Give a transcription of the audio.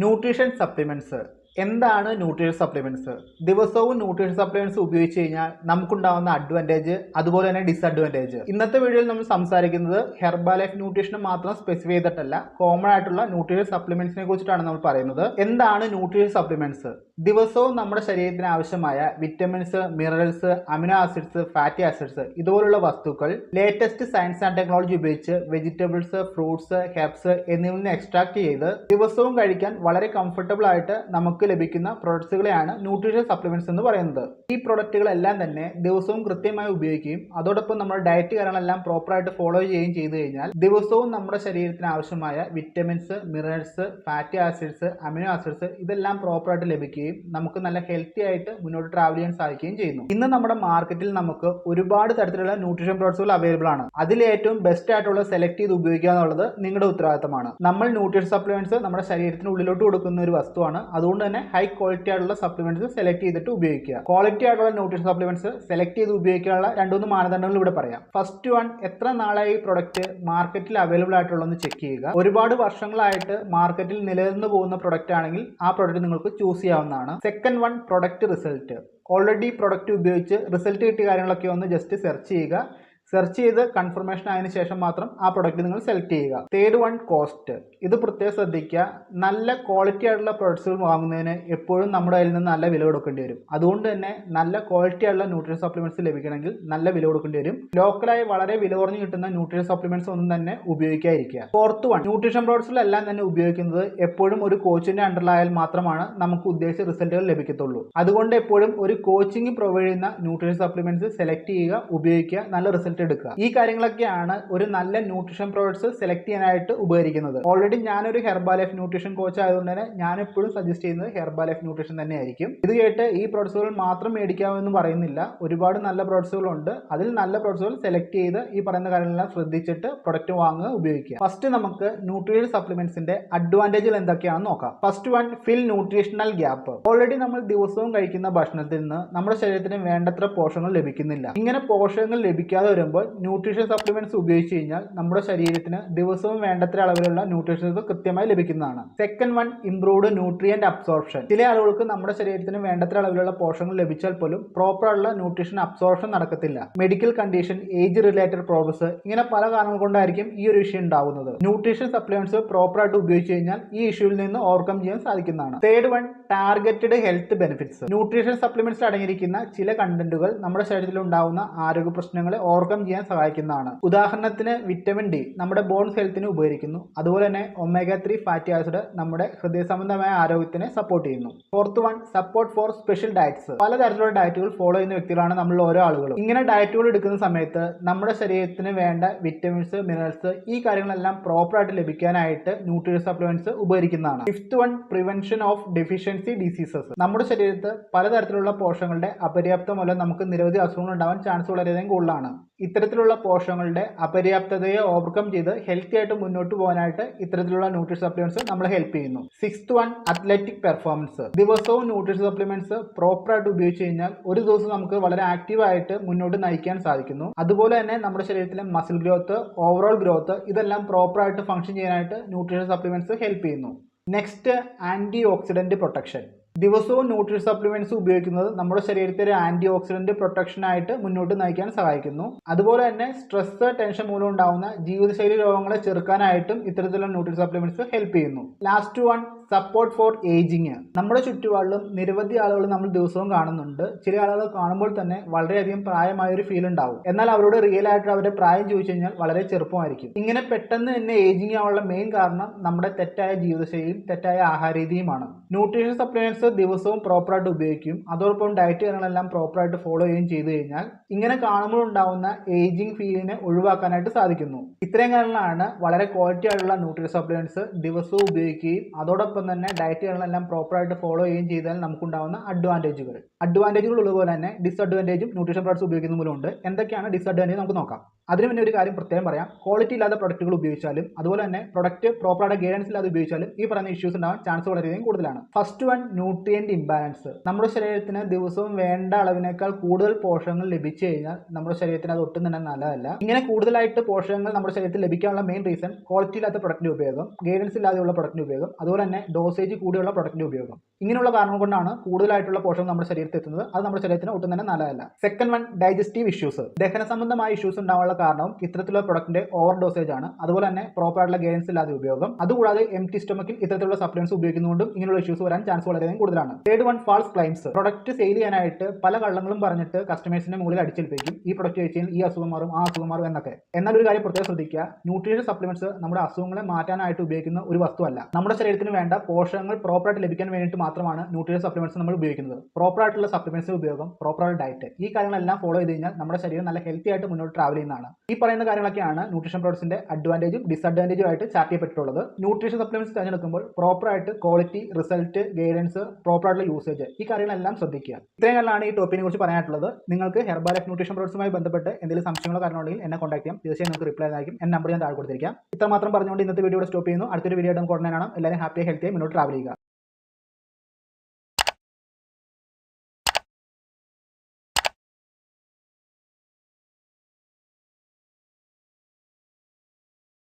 Nutrition supplements എന്താണ് nutrition supplements? ദിവസവും nutrition supplements ഉപയോഗിച്ച് കഴിഞ്ഞാൽ നമുക്കുണ്ടാവുന്ന അഡ്വാൻറ്റേജ് അതുപോലെ തന്നെ ഡിസഡ്വാൻറ്റേജ്. ഇന്നത്തെ വീഡിയോയിൽ നമ്മൾ സംസാരിക്കുന്നത് ഹെർബൽ ലൈഫ് ന്യൂട്രീഷനെ മാത്രം സ്പെസിഫൈ ചെയ്തിട്ടല്ല, കോമൺ ആയിട്ടുള്ള ന്യൂട്രീഷൻ സപ്ലിമെന്റ്സിനെ കുറിച്ചിട്ടാണ് നമ്മൾ പറയുന്നത്. എന്താണ് ന്യൂട്രീഷൻ സപ്ലിമെന്റ്സ്? ദിവസവും നമ്മുടെ ശരീരത്തിന് ആവശ്യമായ vitamins, minerals, amino acids, fatty acids ഇതുപോലുള്ള വസ്തുക്കൾ ലേറ്റസ്റ്റ് സയൻസ് ആൻഡ് ടെക്നോളജി ഉപയോഗിച്ച് വെജിറ്റബിൾസ്, ഫ്രൂട്ട്സ്, ഹെർബ്സ് എന്നിവയിൽ നിന്ന് എക്സ്ട്രാക്ട് ചെയ്ത് ദിവസവും കഴിക്കാൻ വളരെ കംഫർട്ടബിൾ ആയിട്ട് നമുക്ക് ലഭിക്കുന്ന പ്രൊഡക്ട്സുകളെയാണ് ന്യൂട്രീഷൻ സപ്ലിമെന്റ്സ് എന്ന് പറയുന്നത്. ഈ പ്രൊഡക്റ്റുകളെല്ലാം തന്നെ ദിവസവും കൃത്യമായി ഉപയോഗിക്കുകയും അതോടൊപ്പം നമ്മുടെ ഡയറ്റ് കാര്യങ്ങളെല്ലാം പ്രോപ്പറായിട്ട് ഫോളോ ചെയ്യുകയും ചെയ്തു കഴിഞ്ഞാൽ ദിവസവും നമ്മുടെ ശരീരത്തിന് ആവശ്യമായ vitamins, minerals, fatty acids, amino acids ഇതെല്ലാം പ്രോപ്പറായിട്ട് ലഭിക്കുകയും നമുക്ക് നല്ല ഹെൽത്തി ആയിട്ട് മുന്നോട്ട് ട്രാവൽ ചെയ്യാൻ സാധിക്കുകയും ചെയ്യുന്നു. ഇന്ന് നമ്മുടെ മാർക്കറ്റിൽ നമുക്ക് ഒരുപാട് തരത്തിലുള്ള ന്യൂട്രീഷൻ പ്രോഡക്ട്സുകൾ അവൈലബിൾ ആണ്. അതിൽ ഏറ്റവും ബെസ്റ്റ് ആയിട്ടുള്ള സെലക്ട് ചെയ്ത് ഉപയോഗിക്കുക എന്നുള്ളത് നിങ്ങളുടെ ഉത്തരവാദിത്തമാണ്. നമ്മൾ ന്യൂട്രീഷൻ സപ്ലിമെന്റ്സ് നമ്മുടെ ശരീരത്തിന് ഉള്ളിലോട്ട് കൊടുക്കുന്ന ഒരു വസ്തുവാണ്. അതുകൊണ്ട് തന്നെ ഹൈ ക്വാളിറ്റി ആയിട്ടുള്ള സപ്ലിമെന്റ്സ് സെലക്ട് ചെയ്തിട്ട് ഉപയോഗിക്കുക. ക്വാളിറ്റി ആയിട്ടുള്ള ന്യൂട്രീഷൻ സപ്ലിമെന്റ്സ് സെലക്ട് ചെയ്ത് ഉപയോഗിക്കാനുള്ള 2-3 മാനദണ്ഡങ്ങൾ ഇവിടെ പറയാം. ഫസ്റ്റ് വൺ, എത്ര നാളായി ഈ പ്രൊഡക്റ്റ് മാർക്കറ്റിൽ അവൈലബിൾ ആയിട്ടുള്ളതെന്ന് ചെക്ക് ചെയ്യുക. ഒരുപാട് വർഷങ്ങളായിട്ട് മാർക്കറ്റിൽ നിലനിന്ന് പോകുന്ന പ്രൊഡക്റ്റ് ആണെങ്കിൽ ആ പ്രൊഡക്റ്റ് നിങ്ങൾക്ക് ചൂസ് ചെയ്യാവുന്നതാണ്. Second one, product result. Already product ഉപയോഗിച്ച് റിസൾട്ട് കിട്ടിയ കാര്യങ്ങളൊക്കെ ഒന്ന് ജസ്റ്റ് സെർച്ച് ചെയ്യുക. സെർച്ച് ചെയ്ത് കൺഫർമേഷൻ ആയതിനു ശേഷം മാത്രം ആ പ്രൊഡക്റ്റ് നിങ്ങൾ സെലക്ട് ചെയ്യുക. Third one, cost. ഇത് പ്രത്യേകം ശ്രദ്ധിക്കുക. നല്ല ക്വാളിറ്റി ആയിട്ടുള്ള പ്രൊഡക്ട്സുകൾ വാങ്ങുന്നതിന് എപ്പോഴും നമ്മുടെ കയ്യിൽ നിന്ന് നല്ല വില കൊടുക്കേണ്ടി വരും. അതുകൊണ്ട് തന്നെ നല്ല ക്വാളിറ്റി ആയിട്ടുള്ള ന്യൂട്രീഷൻ സപ്ലിമെന്റ്സ് ലഭിക്കണമെങ്കിൽ നല്ല വില കൊടുക്കേണ്ടി വരും. ലോക്കലായി വളരെ വില കുറഞ്ഞ് കിട്ടുന്ന ന്യൂട്രീഷൻ സപ്ലിമെന്റ്സ് ഒന്നും തന്നെ ഉപയോഗിക്കാതിരിക്കുക. ഫോർത്ത് വൺ, ന്യൂട്രീഷൻ പ്രോഡക്ട്സിലെല്ലാം തന്നെ ഉപയോഗിക്കുന്നത് എപ്പോഴും ഒരു കോച്ചിന്റെ അണ്ടറിലായാൽ മാത്രമാണ് നമുക്ക് ഉദ്ദേശിച്ച റിസൾട്ടുകൾ ലഭിക്കത്തുള്ളൂ. അതുകൊണ്ട് എപ്പോഴും ഒരു കോച്ചിങ് പ്രൊവൈഡ് ചെയ്യുന്ന ന്യൂട്രീഷൻ സപ്ലിമെന്റ്സ് സെലക്ട് ചെയ്യുക, ഉപയോഗിക്കുക, നല്ല റിസൾട്ട് എടുക്കുക. ഈ കാര്യങ്ങളൊക്കെയാണ് ഒരു നല്ല ന്യൂട്രീഷൻ പ്രോഡക്ട്സ് സെലക്ട് ചെയ്യാനായിട്ട് ഉപകരിക്കുന്നത്. ഓൾറെഡി ഞാനൊരു ഹെർബൽ ലൈഫ് ന്യൂട്രീഷൻ കോച്ച് ആയതുകൊണ്ട് തന്നെ ഞാൻ എപ്പോഴും സജസ്റ്റ് ചെയ്യുന്നത് ഹെർബൽ ലൈഫ് ന്യൂട്രീഷൻ തന്നെയായിരിക്കും. ഇത് കേട്ട് ഈ പ്രോഡക്ട്സുകൾ മാത്രം മേടിക്കാമെന്ന് പറയുന്നില്ല. ഒരുപാട് നല്ല പ്രോഡക്ട്സുകളുണ്ട്. അതിൽ നല്ല പ്രോഡക്ട്സുകൾ സെലക്ട് ചെയ്ത് ഈ പറയുന്ന കാര്യങ്ങളെല്ലാം ശ്രദ്ധിച്ചിട്ട് പ്രൊഡക്റ്റ് വാങ്ങുക, ഉപയോഗിക്കുക. ഫസ്റ്റ് നമുക്ക് ന്യൂട്രീഷൻ സപ്ലിമെന്റ്സിന്റെ അഡ്വാൻറ്റേജുകൾ എന്തൊക്കെയാണെന്ന് നോക്കാം. ഫസ്റ്റ് വൺ, ഫിൽ ന്യൂട്രീഷണൽ ഗ്യാപ്പ്. ഓൾറെഡി നമ്മൾ ദിവസവും കഴിക്കുന്ന ഭക്ഷണത്തിൽ നിന്ന് നമ്മുടെ ശരീരത്തിന് വേണ്ടത്ര പോഷകങ്ങൾ ലഭിക്കുന്നില്ല. ഇങ്ങനെ പോഷകങ്ങൾ ലഭിക്കാതെ വരുമ്പോൾ ന്യൂട്രീഷൻ സപ്ലിമെന്റ്സ് ഉപയോഗിച്ച് കഴിഞ്ഞാൽ നമ്മുടെ ശരീരത്തിന് ദിവസവും വേണ്ടത്ര അളവിലുള്ള ന്യൂട്രീഷൻസ് കൃത്യമായി ലഭിക്കുന്നതാണ്. Second one, improved nutrient absorption. ചില ആളുകൾക്ക് നമ്മുടെ ശരീരത്തിന് വേണ്ടത്ര അളവിലുള്ള പോഷകങ്ങൾ ലഭിച്ചാൽ പോലും പ്രോപ്പർ ആയിട്ടുള്ള ന്യൂട്രീഷൻ അബ്സോർപ്ഷൻ നടക്കത്തില്ല. Medical condition, age related problems, ഇങ്ങനെ പല കാരണങ്ങൾ കൊണ്ടായിരിക്കും ഈ ഒരു ഇഷ്യൂ ഉണ്ടാവുന്നത്. ന്യൂട്രീഷൻ സപ്ലിമെന്റ്സ് പ്രോപ്പർ ആയിട്ട് ഉപയോഗിച്ച് കഴിഞ്ഞാൽ ഈ ഇഷ്യൂവിൽ നിന്ന് ഓവർകം ചെയ്യാൻ സാധിക്കുന്നതാണ്. Third one, targeted health benefits. Nutrition supplements അടങ്ങിയിരിക്കുന്ന ചില കണ്ടന്റുകൾ നമ്മുടെ ശരീരത്തിൽ ഉണ്ടാവുന്ന ആരോഗ്യ പ്രശ്നങ്ങളെ ഓവർകം ചെയ്യാൻ സഹായിക്കുന്നതാണ്. ഉദാഹരണത്തിന് വിറ്റമിൻ ഡി നമ്മുടെ ബോൺസ് ഹെൽത്തിന് ഉപകരിക്കുന്നു. അതുപോലെ തന്നെ ഒമേഗ 3 ഫാറ്റി ആസിഡ് നമ്മുടെ ഹൃദയ സംബന്ധമായ ആരോഗ്യത്തിനെ സപ്പോർട്ട് ചെയ്യുന്നു. Fourth one, support for special diets. പലതരത്തിലുള്ള ഡയറ്റുകൾ ഫോളോ ചെയ്യുന്ന വ്യക്തികളാണ് നമ്മൾ ഓരോ ആളുകളും. ഇങ്ങനെ ഡയറ്റുകൾ എടുക്കുന്ന സമയത്ത് നമ്മുടെ ശരീരത്തിന് വേണ്ട വിറ്റമിൻസ്, മിനറൽസ് ഈ കാര്യങ്ങളെല്ലാം പ്രോപ്പർ ആയിട്ട് ലഭിക്കാനായിട്ട് ന്യൂട്രീഷൻ സപ്ലിമെന്റ്സ് ഉപകരിക്കുന്നതാണ്. Fifth one, prevention of deficiency diseases. നമ്മുടെ ശരീരത്ത് പലതരത്തിലുള്ള പോഷകങ്ങളുടെ അപര്യാപ്തം മൂലം നമുക്ക് നിരവധി അസുഖങ്ങൾ ഉണ്ടാവാൻ ചാൻസ് വളരെയധികം കൂടുതലാണ്. ഇത്തരത്തിലുള്ള പോഷകങ്ങളുടെ അപര്യാപ്തതയെ ഓവർകം ചെയ്ത് ഹെൽത്തി ആയിട്ട് മുന്നോട്ട് പോകാനായിട്ട് ഇത്തരത്തിലുള്ള ന്യൂട്രീഷൻ സപ്ലിമെന്റ്സ് നമ്മളെ ഹെൽപ്പ് ചെയ്യുന്നു. Sixth one, athletic performance. ദിവസവും ന്യൂട്രീഷൻ സപ്ലിമെന്റ്സ് പ്രോപ്പർ ആയിട്ട് ഉപയോഗിച്ച് കഴിഞ്ഞാൽ ഒരു ദിവസം നമുക്ക് വളരെ ആക്റ്റീവ് ആയിട്ട് മുന്നോട്ട് നയിക്കാൻ സാധിക്കുന്നു. അതുപോലെ തന്നെ നമ്മുടെ ശരീരത്തിലെ മസിൽ ഗ്രോത്ത്, ഓവറോൾ ഗ്രോത്ത് ഇതെല്ലാം പ്രോപ്പർ ആയിട്ട് ഫംഗ്ഷൻ ചെയ്യാനായിട്ട് ന്യൂട്രീഷൻ സപ്ലിമെന്റ്സ് ഹെൽപ്പ് ചെയ്യുന്നു. Next, antioxidant protection. ദിവസവും ന്യൂട്രീഷൻ സപ്ലിമെന്റ്സ് ഉപയോഗിക്കുന്നത് നമ്മുടെ ശരീരത്തെ ഒരു ആന്റി ഓക്സിഡന്റ് പ്രൊട്ടക്ഷൻ ആയിട്ട് മുന്നോട്ട് നയിക്കാൻ സഹായിക്കുന്നു. അതുപോലെ തന്നെ സ്ട്രെസ്, ടെൻഷൻ മൂലം ഉണ്ടാകുന്ന ജീവിതശൈലി രോഗങ്ങളെ ചെറുക്കാനായിട്ടും ഇത്തരത്തിലുള്ള ന്യൂട്രീഷൻ സപ്ലിമെന്റ്സ് ഹെൽപ്പ് ചെയ്യുന്നു. Last one, support for ageing. നമ്മുടെ ചുറ്റുപാടിലും നിരവധി ആളുകൾ നമ്മൾ ദിവസവും കാണുന്നുണ്ട്. ചില ആളുകൾ കാണുമ്പോൾ തന്നെ വളരെയധികം പ്രായമായ ഒരു ഫീൽ ഉണ്ടാവും. എന്നാൽ അവരോട് റിയൽ ആയിട്ട് അവരുടെ പ്രായം ചോദിച്ചു കഴിഞ്ഞാൽ വളരെ ചെറുപ്പമായിരിക്കും. ഇങ്ങനെ പെട്ടെന്ന് തന്നെ ഏജിങ് ആവാനുള്ള മെയിൻ കാരണം നമ്മുടെ തെറ്റായ ജീവിതശൈലിയും തെറ്റായ ആഹാരരീതിയുമാണ്. ന്യൂട്രീഷൻ സപ്ലിമെന്റ്സ് ദിവസവും പ്രോപ്പറായിട്ട് ഉപയോഗിക്കും, അതോടൊപ്പം ഡയറ്റ് കാര്യങ്ങളെല്ലാം പ്രോപ്പറായിട്ട് ഫോളോ ചെയ്യുകയും ചെയ്തു കഴിഞ്ഞാൽ ഇങ്ങനെ കാണുമ്പോൾ ഉണ്ടാവുന്ന ഏജിങ് ഫീലിനെ ഒഴിവാക്കാനായിട്ട് സാധിക്കുന്നു. ഇത്രയും കാര്യങ്ങളാണ് വളരെ ക്വാളിറ്റി ആയിട്ടുള്ള ന്യൂട്രീഷൻ സപ്ലിമെന്റ്സ് ദിവസവും ഉപയോഗിക്കുകയും അതോടൊപ്പം തന്നെ ഡയറ്റ് കാര്യങ്ങളെല്ലാം പ്രോപ്പറായിട്ട് ഫോളോ ചെയ്യുകയും ചെയ്താൽ നമുക്കുണ്ടാവുന്ന അഡ്വാൻറ്റേജുകൾ. അഡ്വാൻറ്റേജുകൾ ഉള്ളതുപോലെ തന്നെ ഡിസഡ്വാൻറ്റേജും ന്യൂട്രീഷൻ പ്രോഡക്ട്സ് ഉപയോഗിക്കുന്ന മൂലമുണ്ട്. എന്തൊക്കെയാണ് ഡിസഡ്വാൻറ്റേജ് നമുക്ക് നോക്കാം. അതിന് മുന്നേ ഒരു കാര്യം പ്രത്യേകം പറയാം. ക്വാളിറ്റി ഇല്ലാത്ത പ്രൊഡക്റ്റുകൾ ഉപയോഗിച്ചാലും അതുപോലെ തന്നെ പ്രൊഡക്റ്റ് പ്രോപ്പറായിട്ട് ഗൈഡൻസ് ഇല്ലാതെ ഉപയോഗിച്ചാലും ഈ പറയുന്ന ഇഷ്യൂസ് ഉണ്ടാകാൻ ചാൻസ് വളരെയധികം കൂടുതലാണ്. First one, nutrient imbalance. നമ്മുടെ ശരീരത്തിന് ദിവസവും വേണ്ട അളവിനേക്കാൾ കൂടുതൽ പോഷകങ്ങൾ ലഭിച്ചു കഴിഞ്ഞാൽ നമ്മുടെ ശരീരത്തിന് അത് ഒട്ടും തന്നെ നല്ലതല്ല. ഇങ്ങനെ കൂടുതലായിട്ട് പോഷകങ്ങൾ നമ്മുടെ ശരീരത്തിൽ ലഭിക്കാനുള്ള മെയിൻ റീസൺ ക്വാളിറ്റി ഇല്ലാത്ത പ്രൊഡക്റ്റിന്റെ ഉപയോഗം, ഗൈഡൻസ് ഇല്ലാതെയുള്ള പ്രൊഡക്റ്റിന്റെ ഉപയോഗം, അതുപോലെ തന്നെ ഡോസേജ് കൂടിയുള്ള പ്രൊഡക്റ്റിന്റെ ഉപയോഗം. ഇങ്ങനെയുള്ള കാരണം കൊണ്ടാണ് കൂടുതലായിട്ടുള്ള പോഷകം നമ്മുടെ ശരീരത്തിൽ എത്തുന്നത്. അത് നമ്മുടെ ശരീരത്തിന് ഒട്ടും തന്നെ നല്ലതല്ല. Second one, digestive issues. ദഹന സംബന്ധമായ ഇഷ്യൂസ് ഉണ്ടാവാനുള്ള കാരണം ഇത്തരത്തിലുള്ള പ്രൊഡക്റ്റിന്റെ ഓവർ ഡോസേജ് ആണ്. അതുപോലെ തന്നെ പ്രോപ്പർ ആയിട്ടുള്ള ഗൈഡൻസ് ഇല്ലാതെ ഉപയോഗം. അതുകൂടാതെ എംപ്റ്റി സ്റ്റൊമക്കിൽ ഇത്തരത്തിലുള്ള സപ്ലിമെന്റ്സ് ഉപയോഗിക്കുന്നതുകൊണ്ടും ഇങ്ങനെയുള്ള ഇഷ്യൂസ് വരാൻ ചാൻസ് വളരെയധികം കൂടുതലാണ്. Third one, false claims. Product sale ചെയ്യാനായിട്ട് പല കള്ളങ്ങളും പറഞ്ഞിട്ട് കസ്റ്റമേഴ്സിന്റെ മുകളിൽ അടിച്ചേൽപ്പിക്കും. ഈ പ്രൊഡക്റ്റ് കഴിച്ചാൽ ഈ അസുഖം മാറും, ആ അസുഖം മാറും എന്നൊക്കെ. എന്നാൽ ഒരു കാര്യം പ്രത്യേകം ശ്രദ്ധിക്കുക, ന്യൂട്രീഷൻ സപ്ലിമെന്റ്സ് നമ്മുടെ അസുഖങ്ങളെ മാറ്റാനായിട്ട് ഉപയോഗിക്കുന്ന ഒരു വസ്തുവല്ല. നമ്മുടെ ശരീരത്തിന് വേണ്ട പോഷകങ്ങൾ പ്രോപ്പറായിട്ട് ലഭിക്കാൻ വേണ്ടിയിട്ട് മാത്രമാണ് ന്യൂട്രീഷൻ സപ്ലിമെന്റ്സ് നമ്മൾ ഉപയോഗിക്കുന്നത്. പ്രോപ്പറായിട്ടുള്ള സപ്ലിമെന്റ്സ് ഉപയോഗം, പ്രോപ്പറായ ഡയറ്റ്, ഈ കാര്യങ്ങളെല്ലാം ഫോളോ ചെയ്ത് കഴിഞ്ഞാൽ നമ്മുടെ ശരീരം നല്ല ഹെൽത്തി ആയിട്ട് മുന്നോട്ട് ട്രാവൽ ചെയ്യുന്നതാണ്. ഈ പറയുന്ന കാര്യങ്ങളൊക്കെയാണ് ന്യൂട്രീഷൻ പ്രോഡക്ട്സിന്റെ അഡ്വാൻറ്റേജും ഡിസഡ്വാൻറ്റേജും ആയിട്ട് ചാർട്ട് ചെയ്യപ്പെട്ടിട്ടുള്ളത്. ന്യൂട്രീഷൻ സപ്ലിമെന്റ്സ് തിരഞ്ഞെടുക്കുമ്പോൾ പ്രോപ്പറായിട്ട് ക്വാളിറ്റി, റിസൾട്ട്, ഗൈഡൻസ്, പ്രോപ്പറായിട്ടുള്ള യൂസേജ്, ഈ കാര്യങ്ങളെല്ലാം ശ്രദ്ധിക്കുക. ഇത്രയും കാര്യങ്ങളാണ് ഈ ടോപ്പിനെ കുറിച്ച് പറയാനായിട്ടുള്ളത്. നിങ്ങൾക്ക് ഹെർബാലൈഫ് ന്യൂട്രീഷൻ പ്രോഡക്ട്സുമായി ബന്ധപ്പെട്ട് എന്തെങ്കിലും സംശയങ്ങളോ കാര്യങ്ങളുണ്ടെങ്കിൽ എന്നെ കോൺടാക്ട് ചെയ്യാം. തീർച്ചയായും നിങ്ങൾക്ക് റിപ്ലൈ ആയിരിക്കും. എന്റെ നമ്പർ ഞാൻ താഴെ കൊടുത്തിരിക്കാം. ഇത്രമാത്രം പറഞ്ഞുകൊണ്ട് ഇന്നത്തെ വീഡിയോ സ്റ്റോപ്പ് ചെയ്യുന്നു. അടുത്തൊരു വീഡിയോ നമുക്ക് ഉടനെ കാണാം. എല്ലാവരും ഹാപ്പിയായി ഹെൽത്തിയായി മുന്നോട്ട് ട്രാവൽ ചെയ്യുക.